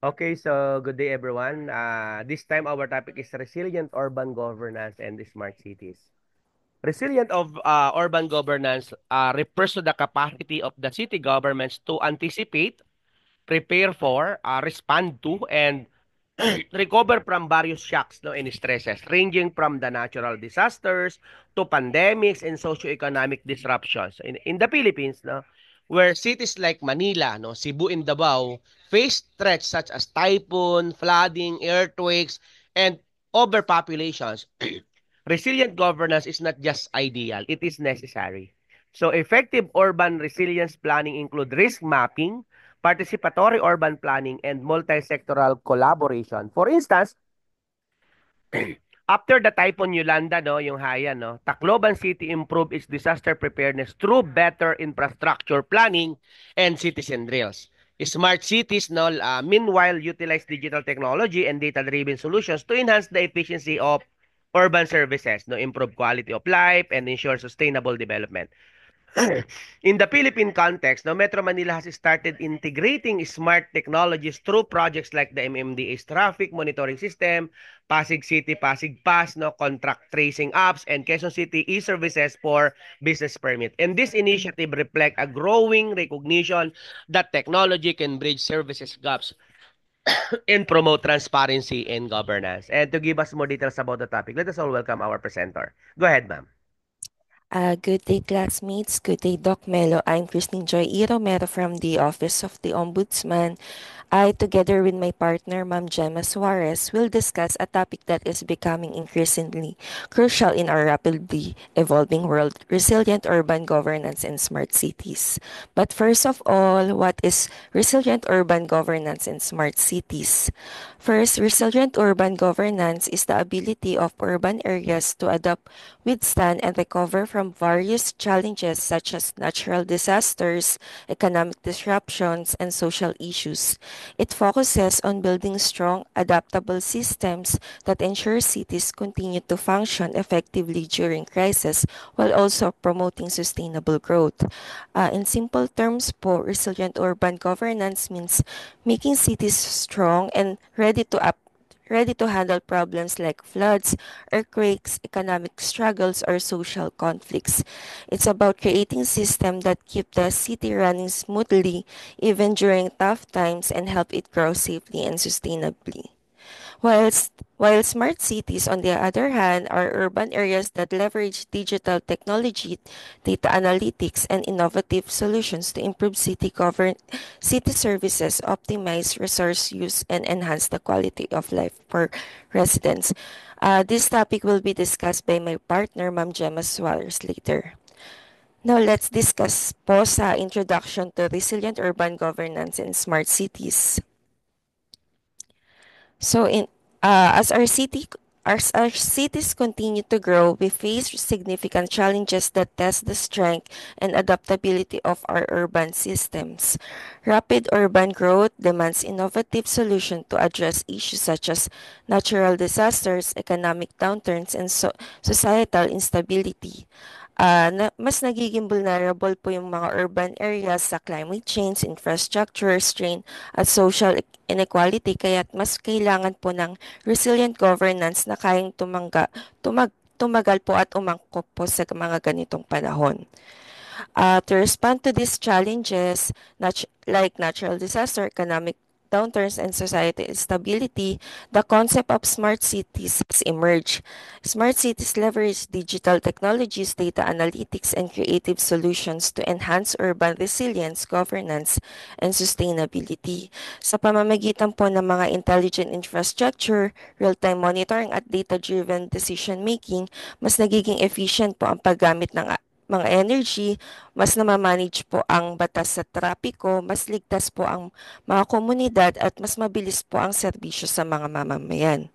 Okay, so good day everyone. This time our topic is resilient urban governance and the smart cities. Resilient of urban governance refers to the capacity of the city governments to anticipate, prepare for, respond to, and recover from various shocks no, and stresses, ranging from the natural disasters to pandemics and socioeconomic disruptions. In the Philippines, no, where cities like Manila, no, Cebu and Davao face threats such as typhoon, flooding, earthquakes, and overpopulations, resilient governance is not just ideal, it is necessary. So effective urban resilience planning include risk mapping, participatory urban planning, and multi-sectoral collaboration. For instance, after the Typhoon Yolanda, no, yung Haiyan, no, Tacloban City improved its disaster preparedness through better infrastructure planning and citizen drills. Smart cities, no, meanwhile, utilize digital technology and data-driven solutions to enhance the efficiency of urban services, no, improve quality of life, and ensure sustainable development. In the Philippine context, no, Metro Manila has started integrating smart technologies through projects like the MMDA's traffic monitoring system, Pasig City, Pasig Pass, no, contract tracing apps, and Quezon City e-services for business permit. And this initiative reflect a growing recognition that technology can bridge services gaps and promote transparency in governance. And to give us more details about the topic, let us all welcome our presenter. Go ahead, ma'am. Good day, classmates. Good day, Doc Melo. I'm Christine Joy E. Romero from the Office of the Ombudsman. I, together with my partner, Ma'am Gemma Suarez, will discuss a topic that is becoming increasingly crucial in our rapidly evolving world, resilient urban governance and smart cities. But first of all, what is resilient urban governance and smart cities? First, resilient urban governance is the ability of urban areas to adapt, withstand, and recover from various challenges such as natural disasters, economic disruptions, and social issues. It focuses on building strong, adaptable systems that ensure cities continue to function effectively during crisis while also promoting sustainable growth. In simple terms po, resilient urban governance means making cities strong and ready to handle problems like floods, earthquakes, economic struggles, or social conflicts. It's about creating systems that keep the city running smoothly even during tough times and help it grow safely and sustainably. While smart cities, on the other hand, are urban areas that leverage digital technology, data analytics, and innovative solutions to improve city services, optimize resource use, and enhance the quality of life for residents. This topic will be discussed by my partner, Ma'am Gemma Suarez, later. Now, let's discuss po sa introduction to resilient urban governance and smart cities. So in as our cities continue to grow, we face significant challenges that test the strength and adaptability of our urban systems. Rapid urban growth demands innovative solutions to address issues such as natural disasters, economic downturns, and societal instability. Mas nagiging vulnerable po yung mga urban areas sa climate change, infrastructure strain, at social inequality, kaya't mas kailangan po ng resilient governance na kayang tumagal po at umangkop po sa mga ganitong panahon. To respond to these challenges, like natural disaster, economic downturns, and society instability, the concept of smart cities has emerged. Smart cities leverage digital technologies, data analytics, and creative solutions to enhance urban resilience, governance, and sustainability. Sa pamamagitan po ng mga intelligent infrastructure, real-time monitoring at data-driven decision-making, mas nagiging efficient po ang paggamit ng mga energy, mas namamanage po ang batas sa trapiko, mas ligtas po ang mga komunidad at mas mabilis po ang serbisyo sa mga mamamayan.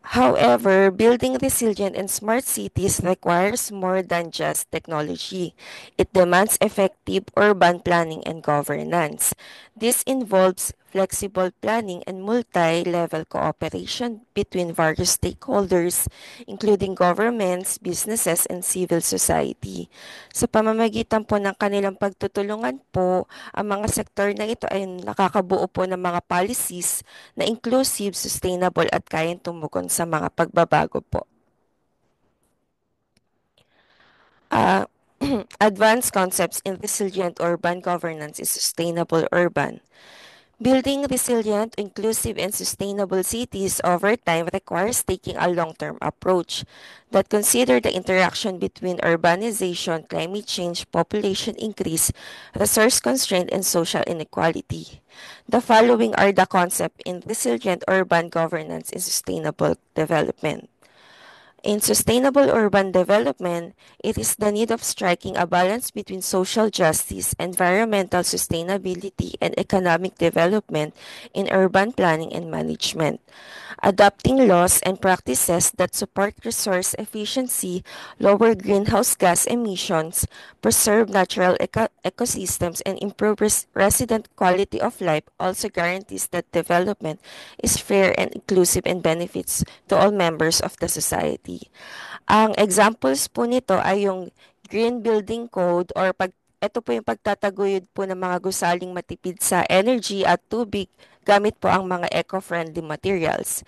However, building resilient and smart cities requires more than just technology. It demands effective urban planning and governance. This involves flexible planning and multi-level cooperation between various stakeholders, including governments, businesses, and civil society. Sa pamamagitan po ng kanilang pagtutulungan po, ang mga sektor na ito ay nakakabuo po ng mga policies na inclusive, sustainable at kayang tumugon sa mga pagbabago po. Uh, Advanced concepts in resilient urban governance is sustainable urban. Building resilient, inclusive, and sustainable cities over time requires taking a long-term approach that consider the interaction between urbanization, climate change, population increase, resource constraint, and social inequality. The following are the concepts in resilient urban governance and sustainable development. In sustainable urban development, it is the need of striking a balance between social justice, environmental sustainability, and economic development in urban planning and management. Adopting laws and practices that support resource efficiency, lower greenhouse gas emissions, preserve natural ecosystems, and improve resident quality of life also guarantees that development is fair and inclusive and benefits to all members of the society. Ang examples po nito ay yung Green Building Code or ito po yung pagtataguyod po ng mga gusaling matipid sa energy at tubig gamit po ang mga eco-friendly materials.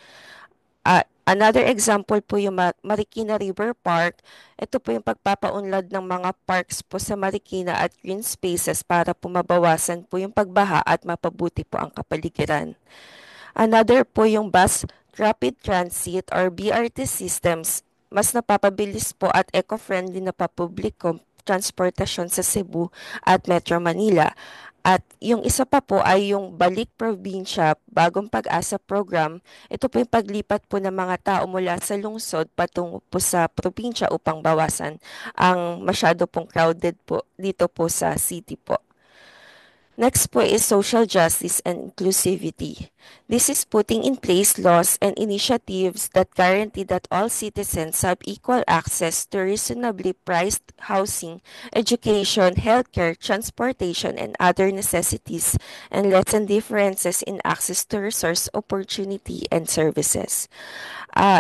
Another example po yung Marikina River Park. Ito po yung pagpapaunlad ng mga parks po sa Marikina at green spaces para po mabawasan po yung pagbaha at mapabuti po ang kapaligiran. Another po yung bus rapid transit or BRT systems. Mas napapabilis po at eco-friendly na papubliko transportasyon sa Cebu at Metro Manila. At yung isa pa po ay yung Balik Probinsya Bagong Pag-asa Program. Ito po yung paglipat po ng mga tao mula sa lungsod patungo po sa probinsya upang bawasan ang masyado pong crowded po dito po sa city po. Next po is social justice and inclusivity. This is putting in place laws and initiatives that guarantee that all citizens have equal access to reasonably priced housing, education, healthcare, transportation, and other necessities, and lessen differences in access to resource, opportunity, and services.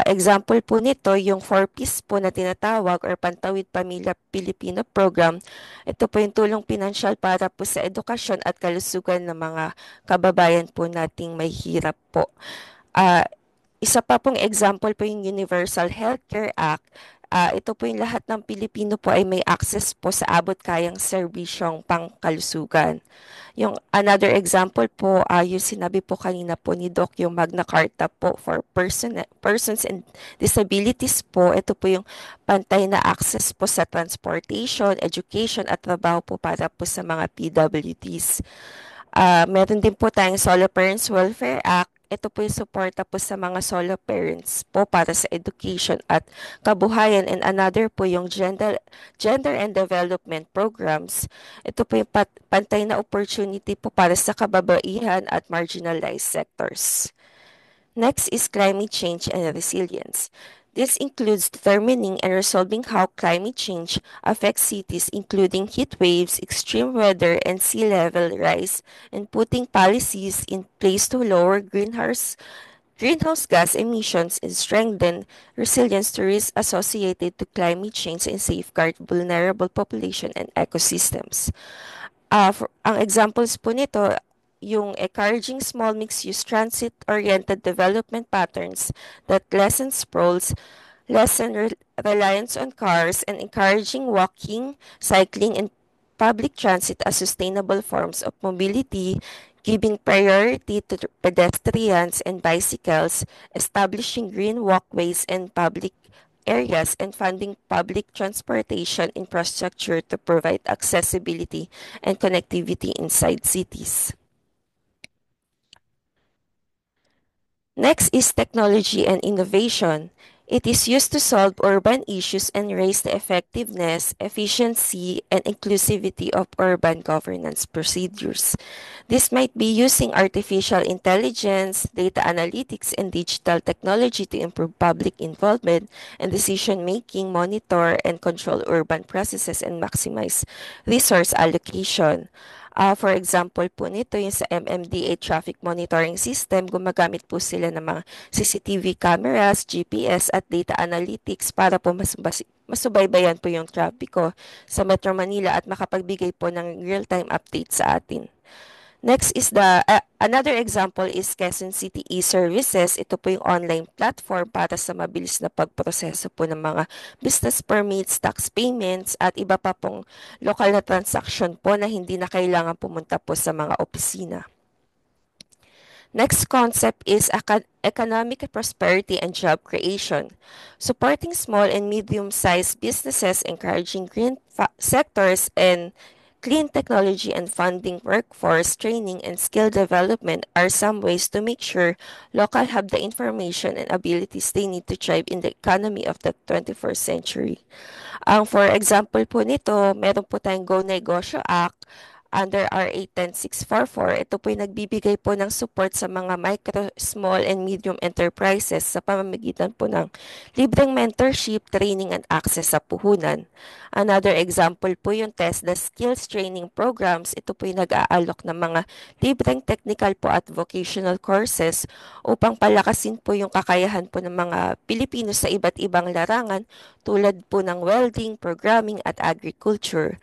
Example po nito, yung 4Ps po na tinatawag or Pantawid Pamilya Pilipino Program. Ito po yung tulong pinansyal para po sa edukasyon at kalusugan ng mga kababayan po nating may hirap po. Isa pa pong example po yung Universal Healthcare Act. Ito po yung lahat ng Pilipino po ay may access po sa abot kayang serbisyong pangkalusugan. Yung another example po, yung sinabi po kanina po ni Doc, yung Magna Carta po for persons and disabilities po. Ito po yung pantay na access po sa transportation, education at trabaho po para po sa mga PWDs. Meron din po tayong Solo Parents Welfare Act. Ito po yung suporta po sa mga solo parents po para sa education at kabuhayan, and another po yung gender and development programs. Ito po yung pantay na opportunity po para sa kababaihan at marginalized sectors. Next is climate change and resilience. This includes determining and resolving how climate change affects cities, including heat waves, extreme weather, and sea level rise, and putting policies in place to lower greenhouse gas emissions and strengthen resilience to risks associated to climate change and safeguard vulnerable population and ecosystems. Ang examples po nito, yung encouraging small mixed-use transit-oriented development patterns that lessen sprawls, lessen reliance on cars, and encouraging walking, cycling, and public transit as sustainable forms of mobility, giving priority to pedestrians and bicycles, establishing green walkways and public areas, and funding public transportation infrastructure to provide accessibility and connectivity inside cities. Next is technology and innovation. It is used to solve urban issues and raise the effectiveness, efficiency, and inclusivity of urban governance procedures. This might be using artificial intelligence, data analytics, and digital technology to improve public involvement and decision making, monitor and control urban processes, and maximize resource allocation. For example po nito, yung sa MMDA traffic monitoring system, gumagamit po sila ng mga CCTV cameras, GPS at data analytics para po masubaybayan po yung trapiko sa Metro Manila at makapagbigay po ng real-time update sa atin. Next is another example is Quezon City e-Services. Ito po yung online platform para sa mabilis na pagproseso po ng mga business permits, tax payments, at iba pa pong lokal na transaction po na hindi na kailangan pumunta po sa mga opisina. Next concept is economic prosperity and job creation. Supporting small and medium-sized businesses, encouraging green sectors and clean technology and funding workforce training and skill development are some ways to make sure local have the information and abilities they need to thrive in the economy of the 21st century. For example po nito, meron po tayong Go Negosyo Act under RA 10644. Ito po yung nagbibigay po ng support sa mga micro, small, and medium enterprises sa pamamagitan po ng libreng mentorship, training, and access sa puhunan. Another example po yung TESDA Skills Training Programs. Ito po yung nag-aalok ng mga libreng technical po at vocational courses upang palakasin po yung kakayahan po ng mga Pilipino sa iba't ibang larangan tulad po ng welding, programming, at agriculture.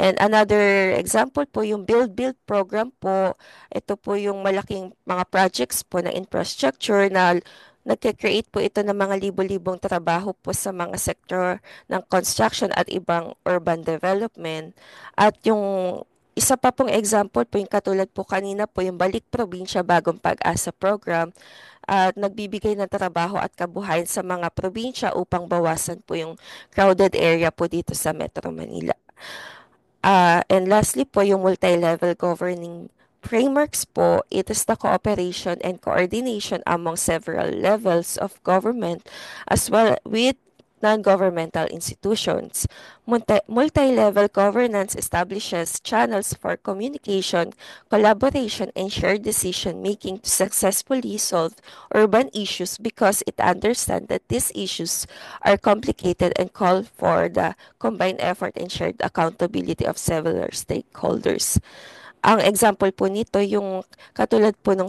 And another example po, yung Build program po, ito po yung malaking mga projects po na infrastructure na nagke-create po ito ng mga libo-libong trabaho po sa mga sector ng construction at ibang urban development. At yung isa pa pong example po, yung katulad po kanina po, yung Balik Probinsya Bagong Pag-asa program at nagbibigay ng trabaho at kabuhayan sa mga probinsya upang bawasan po yung crowded area po dito sa Metro Manila. And lastly po, yung multi-level governing frameworks po, it is the cooperation and coordination among several levels of government as well with non-governmental institutions. Multi-level governance establishes channels for communication, collaboration, and shared decision-making to successfully solve urban issues because it understands that these issues are complicated and call for the combined effort and shared accountability of several stakeholders. Ang example po nito, yung katulad po nung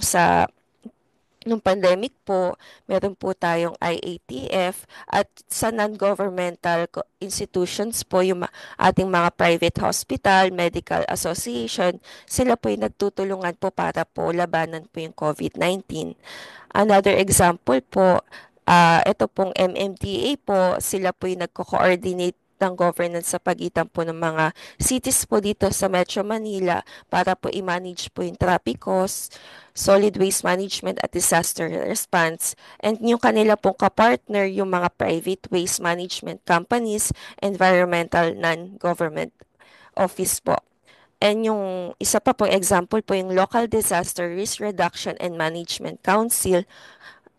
pandemic po, meron po tayong IATF at sa non-governmental institutions po, yung ating mga private hospital, medical association, sila po yung nagtutulungan po para po labanan po yung COVID-19. Another example po, ito pong MMDA po, sila po yung nagko-coordinate ng governance sa pagitan po ng mga cities po dito sa Metro Manila para po i-manage po yung trapicos, solid waste management at disaster response. And yung kanila pong kapartner, yung mga private waste management companies, environmental non-government office po. And yung isa pa pong example po yung Local Disaster Risk Reduction and Management Council.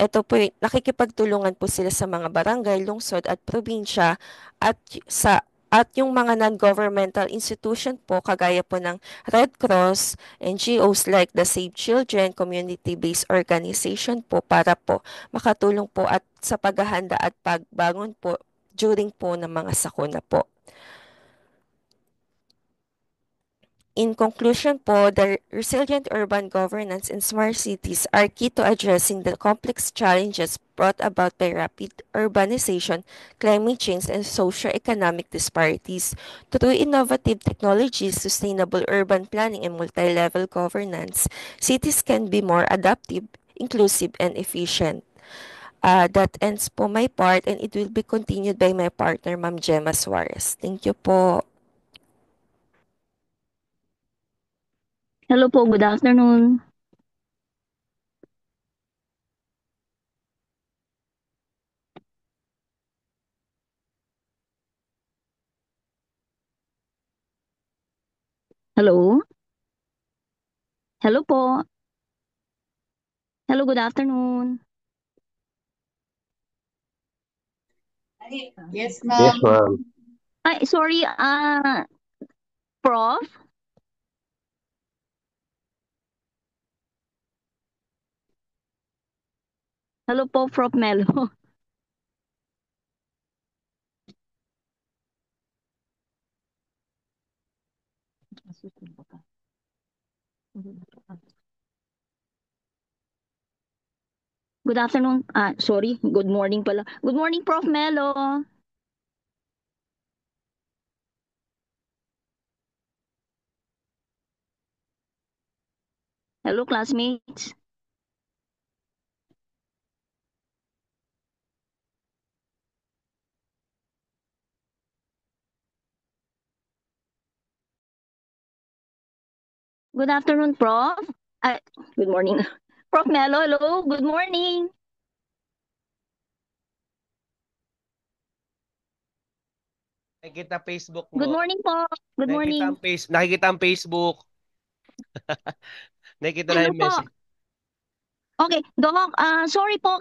Ito po, nakikipagtulungan po sila sa mga barangay, lungsod at probinsya at at yung mga non-governmental institution po kagaya po ng Red Cross, NGOs like the Save Children, community-based organization po para po makatulong po at sa paghahanda at pagbangon po during po ng mga sakuna po. In conclusion po, the resilient urban governance and smart cities are key to addressing the complex challenges brought about by rapid urbanization, climate change, and socio-economic disparities. Through innovative technologies, sustainable urban planning, and multi-level governance, cities can be more adaptive, inclusive, and efficient. That ends po my part and it will be continued by my partner, Ma'am Gemma Suarez. Thank you po. Hello po, good afternoon. Hello? Hello po. Hello, good afternoon. Yes, Yes, ma'am. ma'am. Ay, sorry, Prof. Hello po, Prof. Melo. Good afternoon. Sorry. Good morning pala. Good morning, Prof. Melo. Hello, classmates. Good afternoon, Prof. Good morning. Prof. Melo, hello. Good morning. Nakikita Facebook Good mo. morning po. Good morning. Nakikita ang Facebook. Nakikita na Hello yung po. message. Okay, Doc, sorry po